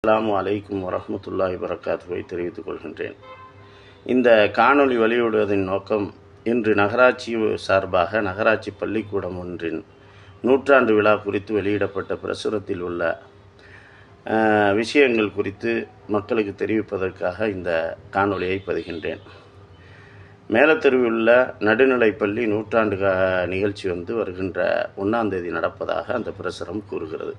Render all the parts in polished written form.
அஸ்ஸலாமு அலைக்கும் வரஹ்மத்துல்லாஹி வபரகாத்துஹுவை தெரிவித்துக் கொள்கின்றேன். இந்த காணொளி வெளியிடுவதன் நோக்கம், இன்று நகராட்சி சார்பாக நகராட்சி பள்ளிக்கூடம் ஒன்றின் நூற்றாண்டு விழா குறித்து வெளியிடப்பட்ட பிரசுரத்தில் உள்ள விஷயங்கள் குறித்து மக்களுக்கு தெரிவிப்பதற்காக இந்த காணொளியை பதிகின்றேன். மேலத்தெருவில் உள்ள நடுநிலைப்பள்ளி நூற்றாண்டு நிகழ்ச்சி வருகின்ற 1ஆம் தேதி நடப்பதாக அந்த பிரசுரம் கூறுகிறது.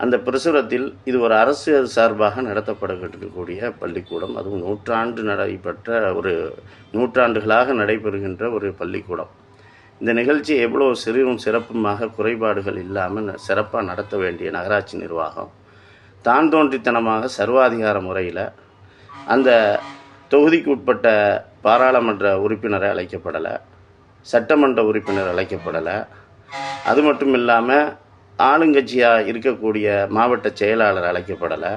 அந்த பிரசுரத்தில் இது ஒரு அரசு சார்பாக நடத்தப்படக்கூடிய பள்ளிக்கூடம், அதுவும் நூற்றாண்டுகளாக நடைபெறுகின்ற ஒரு பள்ளிக்கூடம். இந்த நிகழ்ச்சி எவ்வளோ சிறிதும் சிறப்புமாக குறைபாடுகள் இல்லாமல் சிறப்பாக நடத்த வேண்டிய நகராட்சி நிர்வாகம் தான் தோன்றித்தனமாக சர்வாதிகார முறையில் அந்த தொகுதிக்கு உட்பட்ட பாராளுமன்ற உறுப்பினரை அழைக்கப்படலை, சட்டமன்ற உறுப்பினர் அழைக்கப்படலை. அது மட்டும் இல்லாமல் ஆளுங்கட்சியாக இருக்கக்கூடிய மாவட்ட செயலாளர் அழைக்கப்படலை,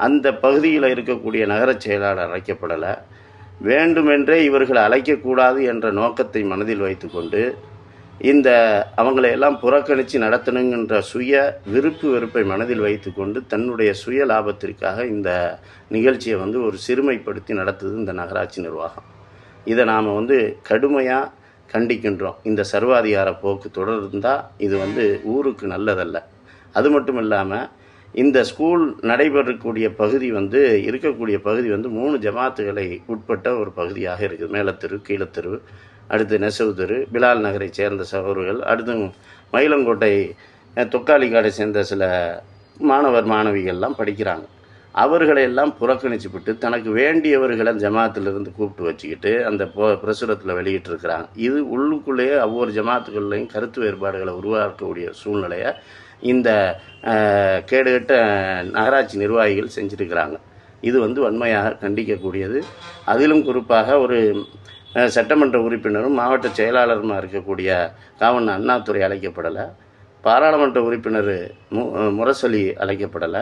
அந்த பகுதியில் இருக்கக்கூடிய நகரச் செயலாளர் அழைக்கப்படலை. வேண்டுமென்றே இவர்கள் அழைக்கக்கூடாது என்ற நோக்கத்தை மனதில் வைத்துக்கொண்டு அவங்களையெல்லாம் புறக்கணித்து நடத்தணுங்கிற சுய வெறுப்பை மனதில் வைத்துக்கொண்டு தன்னுடைய சுய லாபத்திற்காக இந்த நிகழ்ச்சியை ஒரு சிறுமைப்படுத்தி நடத்துது இந்த நகராட்சி நிர்வாகம். இதை நாம் கடுமையாக கண்டிக்கின்றோம். இந்த சர்வாதிகார போக்கு தொடர்ந்தால் இது ஊருக்கு நல்லதல்ல. அது மட்டும் இல்லாமல் இந்த ஸ்கூல் நடைபெறக்கூடிய பகுதி இருக்கக்கூடிய பகுதி 3 ஜமாத்துகளை உட்பட்ட ஒரு பகுதியாக இருக்குது. மேலத்தெரு, கீழத்தெரு, அடுத்து நெசவு தெரு, பிலால் நகரை சேர்ந்த சகோதரர்கள், அடுத்து மயிலங்கோட்டை தொக்காலிக்காடை சேர்ந்த சில மாணவிகள்லாம் படிக்கிறாங்க. அவர்களையெல்லாம் புறக்கணிச்சுவிட்டு தனக்கு வேண்டியவர்களை ஜமாத்திலிருந்து கூப்பிட்டு வச்சுக்கிட்டு அந்த பிரசுரத்தில் வெளியிட்டிருக்கிறாங்க. இது உள்ளுக்குள்ளேயே ஒவ்வொரு ஜமாத்துகள்லையும் கருத்து வேறுபாடுகளை உருவாக்கக்கூடிய சூழ்நிலையை இந்த கேடுகட்ட நகராட்சி நிர்வாகிகள் செஞ்சுருக்கிறாங்க. இது வன்மையாக கண்டிக்கக்கூடியது. அதிலும் குறிப்பாக ஒரு சட்டமன்ற உறுப்பினரும் மாவட்ட செயலாளருமாக இருக்கக்கூடிய காவன் அண்ணாதுரை அழைக்கப்படலை, பாராளுமன்ற உறுப்பினர் முரசொலி அழைக்கப்படலை,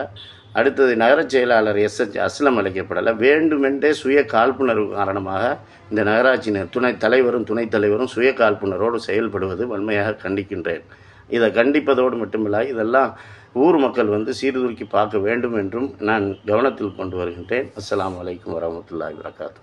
அடுத்தது நகரச் செயலாளர் SH அஸ்லம் அழைக்கப்படலை. வேண்டுமென்றே சுய காழ்ப்புணர்வு காரணமாக இந்த நகராட்சி துணைத் தலைவரும் சுய காழ்ப்புணர்வோடு செயல்படுவது வன்மையாக கண்டிக்கின்றேன். இதை கண்டிப்பதோடு மட்டுமில்லை, இதெல்லாம் ஊர் மக்கள் சீர்தூக்கி பார்க்க வேண்டும் என்றும் நான் கவனத்தில் கொண்டு வருகின்றேன். அஸ்ஸலாமு அலைக்கும் வரஹ்மத்துல்லாஹி வபரகாத்துஹு.